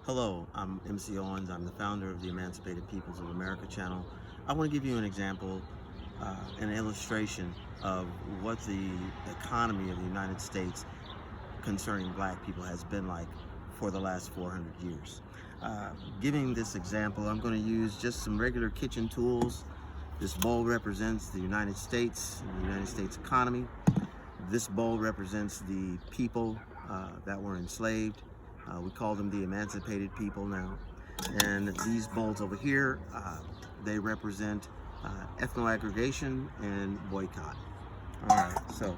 Hello, I'm MC Owens. I'm the founder of the Emancipated Peoples of America channel. I want to give you an example, an illustration of what the economy of the United States concerning black people has been like for the last 400 years. Giving this example, I'm going to use just some regular kitchen tools. This bowl represents the United States and the United States economy. This bowl represents the people that were enslaved. We call them the emancipated people now. And these bowls over here, they represent ethno-aggregation and boycott. All right, so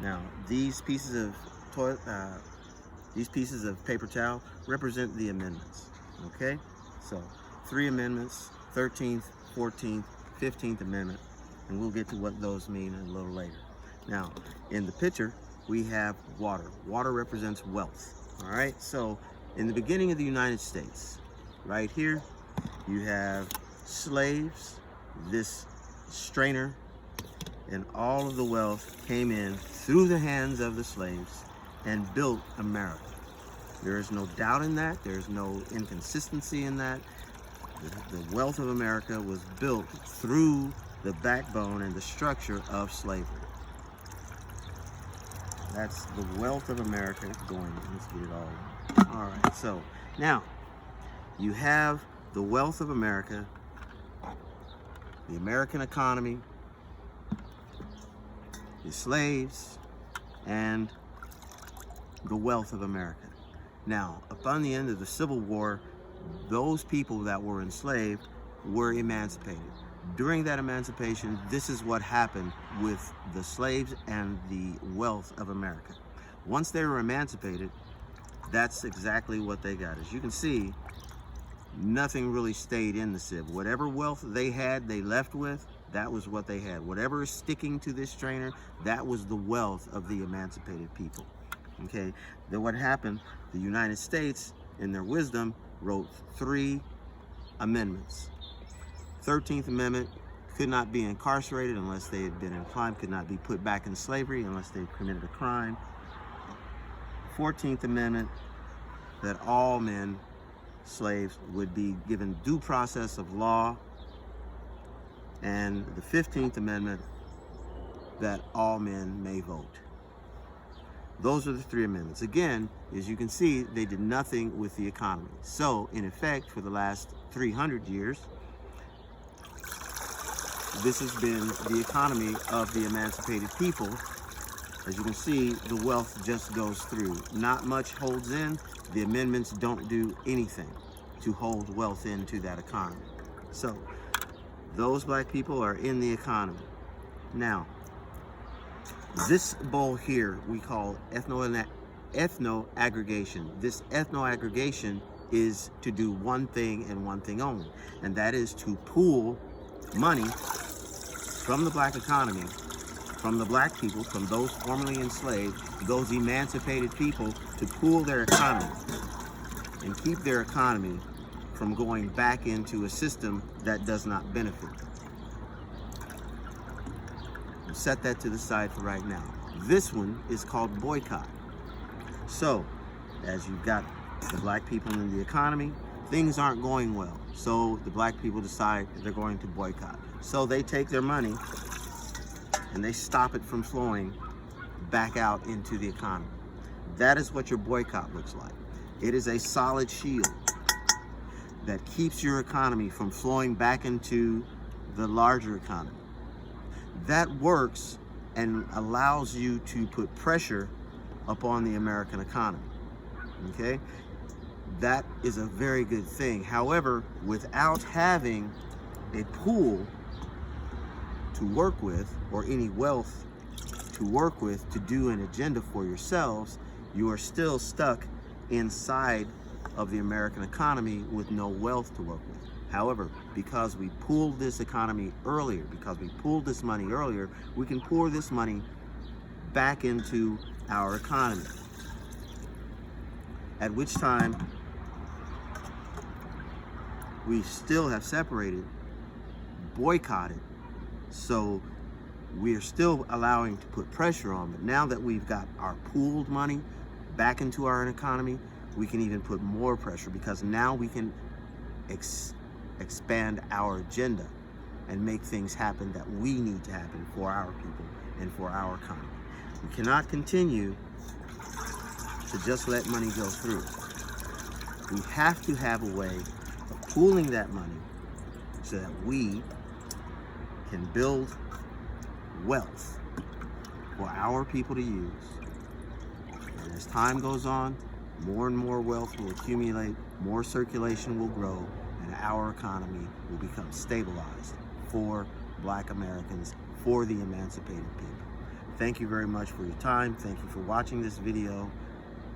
now these pieces of paper towel represent the amendments. Okay, so 3 amendments: 13th, 14th, 15th Amendment, and we'll get to what those mean a little later. Now, in the picture, we have water. Water represents wealth. All right, so in the beginning of the United States, right here, you have slaves, this strainer, and all of the wealth came in through the hands of the slaves and built America. There is no doubt in that. There's no inconsistency in that. The wealth of America was built through the backbone and the structure of slavery. That's the wealth of America going. Let's get it all right, so now you have the wealth of America, the American economy, the slaves, and the wealth of America. Now, upon the end of the Civil War, those people that were enslaved were emancipated. During that emancipation, this is what happened with the slaves and the wealth of America. Once they were emancipated, that's exactly what they got. As you can see, nothing really stayed in the Civ. Whatever wealth they had, they left with, that was what they had. Whatever is sticking to this strainer, that was the wealth of the emancipated people. Okay, then what happened? The United States, in their wisdom, wrote 3 amendments. 13th Amendment: could not be incarcerated unless they had been in crime, could not be put back in slavery unless they had committed a crime. 14th Amendment: that all men, slaves, would be given due process of law. And the 15th Amendment: that all men may vote. Those are the 3 amendments. Again, as you can see, they did nothing with the economy. So, in effect, for the last 300 years, this has been the economy of the emancipated people. As you can see, the wealth just goes through. Not much holds in. The amendments don't do anything to hold wealth into that economy. So, those black people are in the economy. Now, this bowl here we call ethno-aggregation. This ethno-aggregation is to do one thing and one thing only, and that is to pool money from the black economy, from the black people, from those formerly enslaved, those emancipated people, to pool their economy and keep their economy from going back into a system that does not benefit them. We'll set that to the side for right now. This one is called boycott. So, as you've got the black people in the economy, things aren't going well. So the black people decide they're going to boycott. So they take their money and they stop it from flowing back out into the economy. That is what your boycott looks like. It is a solid shield that keeps your economy from flowing back into the larger economy. That works and allows you to put pressure upon the American economy. Okay? That is a very good thing. However, without having a pool to work with, or any wealth to work with to do an agenda for yourselves, you are still stuck inside of the American economy with no wealth to work with. However, because we pooled this economy earlier, because we pooled this money earlier, we can pour this money back into our economy. At which time, we still have separated, boycotted, so we're still allowing to put pressure on. But now that we've got our pooled money back into our economy, we can even put more pressure, because now we can expand our agenda and make things happen that we need to happen for our people and for our economy. We cannot continue to just let money go through. We have to have a way of pooling that money so that we can build wealth for our people to use. And as time goes on, more and more wealth will accumulate, more circulation will grow, and our economy will become stabilized for Black Americans, for the emancipated people. Thank you very much for your time. Thank you for watching this video.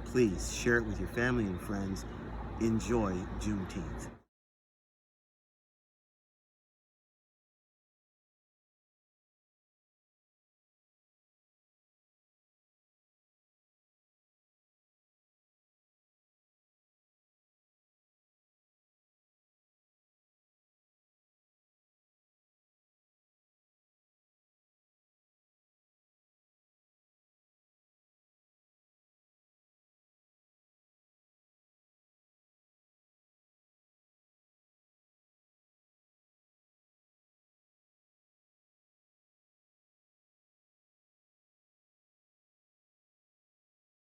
Please share it with your family and friends. Enjoy Juneteenth.